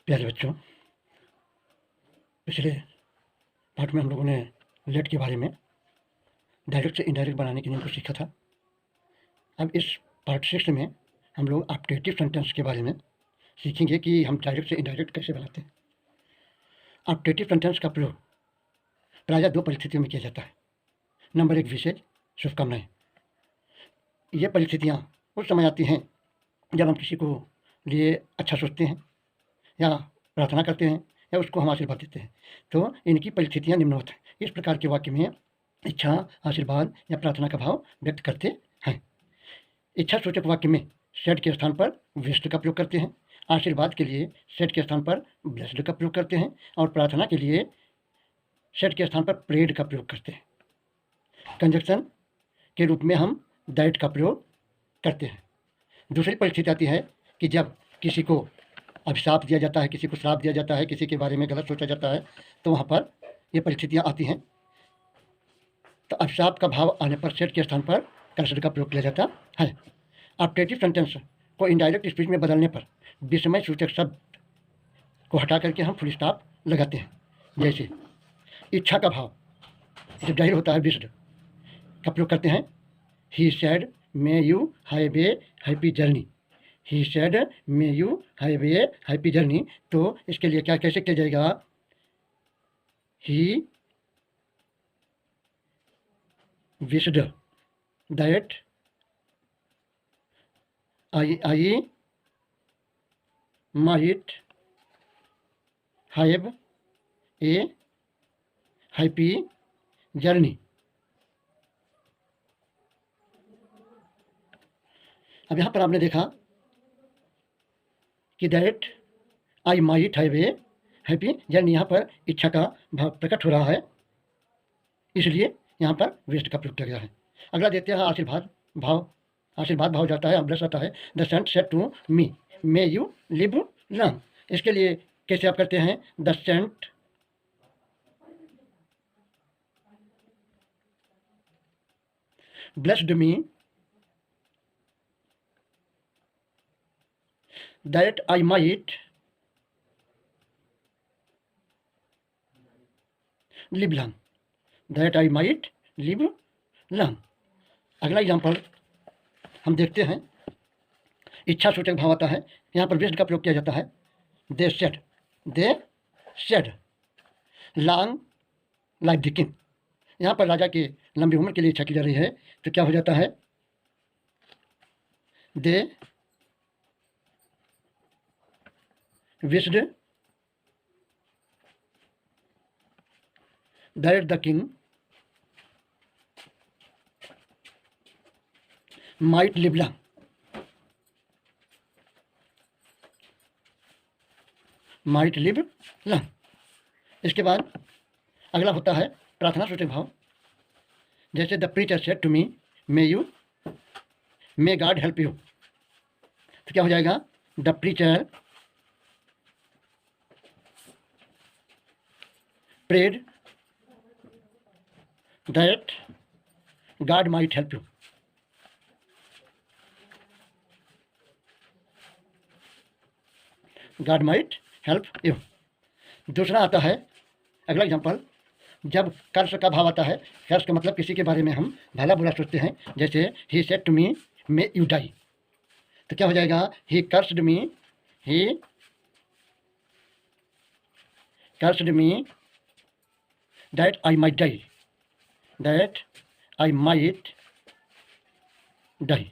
प्यारे बच्चों, पिछले पार्ट में हम लोगों ने लेट के बारे में डायरेक्ट से इनडायरेक्ट बनाने के नियम को सीखा था। अब इस पार्ट 6 में हम लोग ऑप्टेटिव सेंटेंस के बारे में सीखेंगे कि हम डायरेक्ट से इनडायरेक्ट कैसे बनाते हैं। ऑप्टेटिव सेंटेंस का प्रयोग प्रायः 2 परिस्थितियों में किया जाता है। नंबर 1, विशेष शुभकामनाएं। ये परिस्थितियाँ उस समय आती हैं जब हम किसी को लिए अच्छा सोचते हैं या प्रार्थना करते हैं या उसको हम आशीर्वाद देते हैं। तो इनकी परिस्थितियाँ निम्नवत हैं। इस प्रकार के वाक्य में इच्छा, आशीर्वाद या प्रार्थना का भाव व्यक्त करते हैं। इच्छा सूचक वाक्य में सेड के स्थान पर विश्ड का प्रयोग करते हैं, आशीर्वाद के लिए सेड के स्थान पर ब्लेस्ड का प्रयोग करते हैं और प्रार्थना के लिए सेड के स्थान पर प्रेड का प्रयोग करते हैं। कंजक्शन के रूप में हम दैट का प्रयोग करते हैं। दूसरी परिस्थिति आती है कि जब किसी को अभिशाप दिया जाता है, किसी को श्राप दिया जाता है, किसी के बारे में गलत सोचा जाता है, तो वहाँ पर ये परिस्थितियाँ आती हैं। तो अभिशाप का भाव आने पर सेड के स्थान पर कर्सर का प्रयोग किया जाता है। ऑप्टेटिव सेंटेंस को इनडायरेक्ट स्पीच में बदलने पर विस्मय सूचक शब्द को हटा करके हम फुल स्टॉप लगाते हैं। जैसे इच्छा का भाव जब जाहिर होता है विश्ड का प्रयोग करते हैं। He said may you have a happy journey. He said may you have a happy journey. तो इसके लिए क्या कैसे किया जाएगा? He wished that I might have a happy journey। अब यहाँ पर आपने देखा कि that I might have a happy journey, यहाँ पर इच्छा का भाव प्रकट हो रहा है, इसलिए यहाँ पर वेस्ट का प्रयोग किया गया है। अगला देखते हैं आशीर्वाद भाव। आशीर्वाद भाव जाता है, ब्लेस आता है। The saint said to me may you live long. इसके लिए कैसे आप करते हैं? The saint blessed me that I might live long, that I might live long. अगला एग्जाम्पल हम देखते हैं। इच्छा सूचक भाव आता है, यहाँ पर विश्ड का प्रयोग किया जाता है। They said long life the king. यहाँ पर राजा की लंबी उम्र के लिए इच्छा की जा रही है, तो क्या हो जाता है? They wished that the king might live long. Might live long. इसके बाद अगला होता है प्रार्थना सूचक भाव। जैसे the preacher said to me may God help you. तो क्या हो जाएगा? The preacher prayed that God might help you. God might help you. दूसरा आता है अगला एग्जाम्पल, जब कर्स का भाव आता है। कर्स का मतलब किसी के बारे में हम भला बुरा सोचते हैं। जैसे ही said to me may you die. तो क्या हो जाएगा? He cursed me that I might die. That I might die.